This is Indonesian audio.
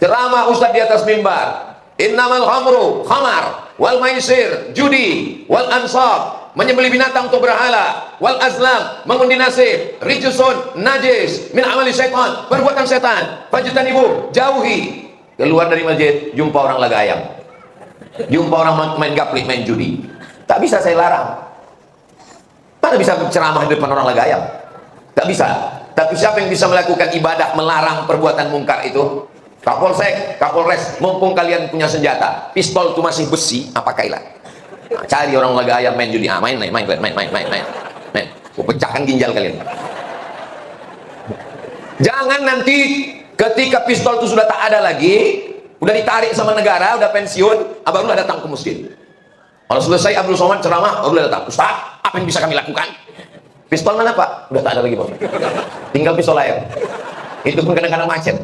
Ceramah Ustaz di atas mimbar. Innamal khamru khamar wal maisir judi wal ansab, menyembelih binatang untuk berhala, wal azlam mengundi nasib, rijsun najis min amali syaitan, perbuatan setan, fajtanibu jauhi. Keluar dari masjid jumpa orang laga ayam, jumpa orang main gaplik, main judi. Tak bisa saya larang. Mana bisa ceramah di depan orang laga ayam? Tak bisa. Tapi siapa yang bisa melakukan ibadah melarang perbuatan mungkar itu? Kapolsek, Kapolres, mumpung kalian punya senjata, pistol itu masih besi, apa kailah? Nah, cari orang laga ayam main judi, main, pecahkan ginjal kalian. Jangan nanti ketika pistol itu sudah tak ada lagi, udah ditarik sama negara, udah pensiun, barulah datang ke masjid. Kalau selesai Abdul Somad ceramah, barulah datang. Ustaz, apa yang bisa kami lakukan? Pistol mana Pak? Udah tak ada lagi Pak. Tinggal pistol air. Itu pun kadang-kadang macet.